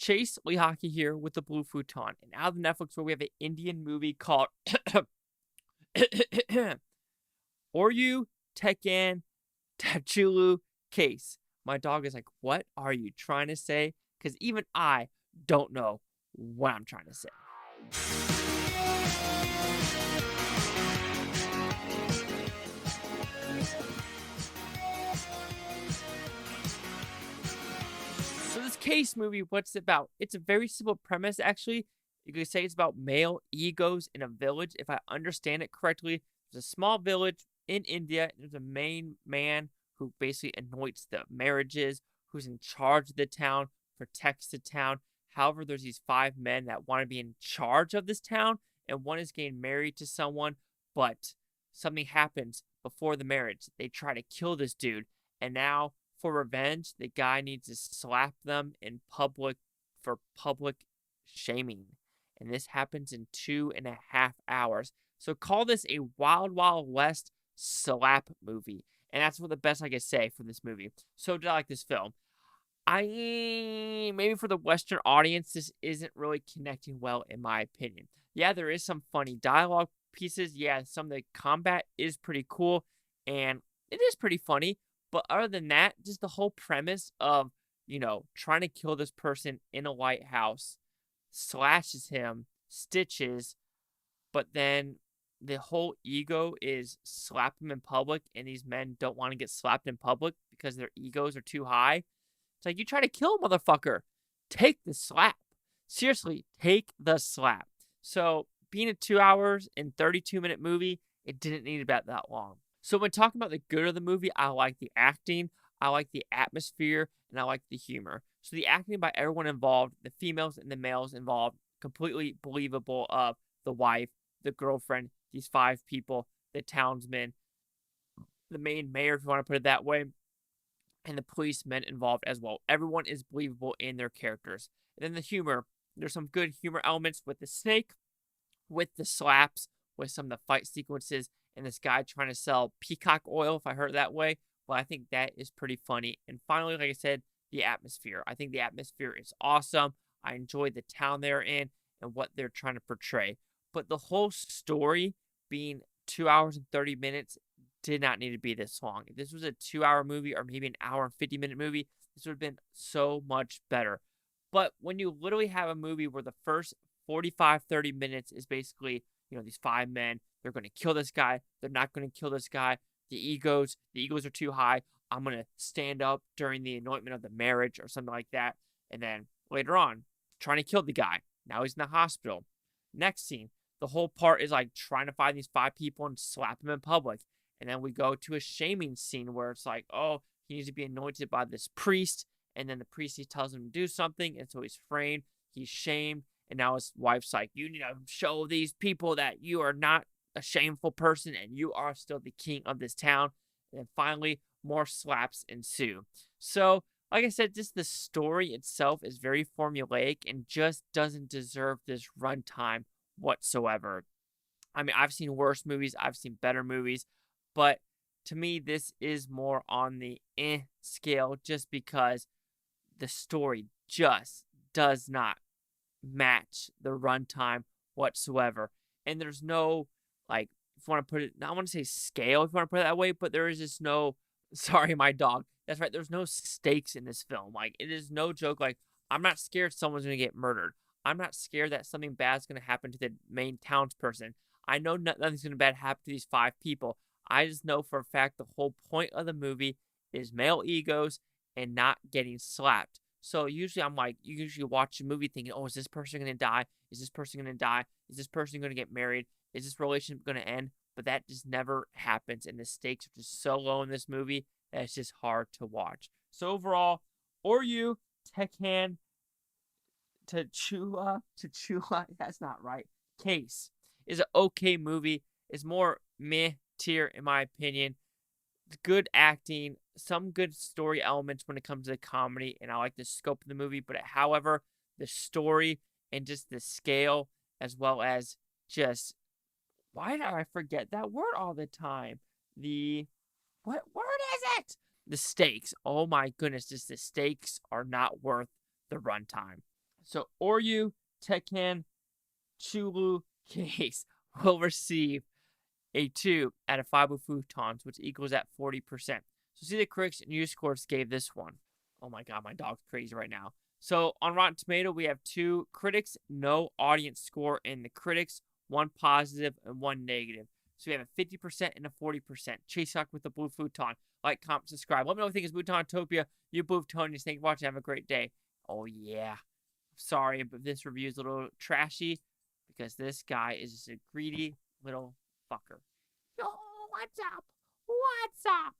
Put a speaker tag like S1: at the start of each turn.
S1: Chase Lee Hockey here with the Blue Futon. And out of Netflix, where we have an Indian movie called Oru Thekkan Thallu Case. My dog is like, what are you trying to say? Because even I don't know what I'm trying to say. So this case movie, what's it about? It's a very simple premise, actually. You could say it's about male egos in a village. If I understand it correctly, there's a small village in India. And there's a main man who basically anoints the marriages, who's in charge of the town, protects the town. However, there's these 5 men that want to be in charge of this town, and one is getting married to someone, but something happens before the marriage. They try to kill this dude, and now for revenge, the guy needs to slap them in public for public shaming. And this happens in 2.5 hours. So call this a Wild Wild West slap movie. And that's what the best I can say for this movie. So did I like this film? Maybe for the Western audience, this isn't really connecting well, in my opinion. Yeah, there is some funny dialogue pieces. Yeah, some of the combat is pretty cool, and it is pretty funny. But other than that, just the whole premise of, trying to kill this person in a White House, slashes him, stitches, but then the whole ego is slap him in public, and these men don't want to get slapped in public because their egos are too high. It's like, you try to kill a motherfucker. Take the slap. Seriously, take the slap. So being a 2 hours and 32-minute movie, it didn't need about that long. So when talking about the good of the movie, I like the acting, I like the atmosphere, and I like the humor. So the acting by everyone involved, the females and the males involved, completely believable of the wife, the girlfriend, these 5 people, the townsmen, the main mayor, if you want to put it that way, and the policemen involved as well. Everyone is believable in their characters. And then the humor, there's some good humor elements with the snake, with the slaps, with some of the fight sequences, and this guy trying to sell peacock oil, if I heard it that way. Well, I think that is pretty funny. And finally, like I said, the atmosphere. I think the atmosphere is awesome. I enjoy the town they're in and what they're trying to portray. But the whole story being 2 hours and 30 minutes did not need to be this long. If this was a 2-hour movie or maybe an hour and 50-minute movie, this would have been so much better. But when you literally have a movie where the first 45, 30 minutes is basically, these 5 men, they're going to kill this guy. They're not going to kill this guy. The egos are too high. I'm going to stand up during the anointment of the marriage or something like that. And then later on, trying to kill the guy. Now he's in the hospital. Next scene, the whole part is like trying to find these 5 people and slap them in public. And then we go to a shaming scene where it's like, oh, he needs to be anointed by this priest. And then the priest, he tells him to do something. And so he's framed. He's shamed. And now his wife's like, you need to show these people that you are not a shameful person and you are still the king of this town. And then finally, more slaps ensue. So, like I said, just the story itself is very formulaic and just doesn't deserve this runtime whatsoever. I mean, I've seen worse movies. I've seen better movies. But to me, this is more on the scale just because the story just does not match the runtime whatsoever. And there's no, if you want to put it, I want to say scale, if you want to put it that way, but there is just no, sorry, my dog. That's right. There's no stakes in this film. It is no joke. I'm not scared someone's going to get murdered. I'm not scared that something bad's going to happen to the main townsperson. I know nothing's going to bad happen to these 5 people. I just know for a fact the whole point of the movie is male egos and not getting slapped. So usually you usually watch a movie thinking, oh, is this person going to die? Is this person going to die? Is this person going to get married? Is this relationship going to end? But that just never happens. And the stakes are just so low in this movie that it's just hard to watch. So overall, Oru Thekkan Thallu, that's not right, Case is an okay movie. It's more meh tier in my opinion. Good acting, some good story elements when it comes to the comedy, and I like the scope of the movie. But however, the story and just the scale, as well as just, why do I forget that word all the time? What word is it? The stakes. Oh my goodness, just the stakes are not worth the runtime. So Oru Thekkan Thallu case will receive a 2 out of 5 Futons, which equals at 40%. So see the critics and user scores gave this one. Oh my god, my dog's crazy right now. So on Rotten Tomato, we have 2 critics, no audience score in the critics, 1 positive and 1 negative. So we have a 50% and a 40%. Chase Hawk with the Blue Futon. Like, comment, subscribe. Let me know what you think is Butontopia. You Blue Futonians. Thank you for watching. Have a great day. Oh yeah. Sorry, but this review is a little trashy because this guy is just a greedy little fucker. Yo, what's up? What's up?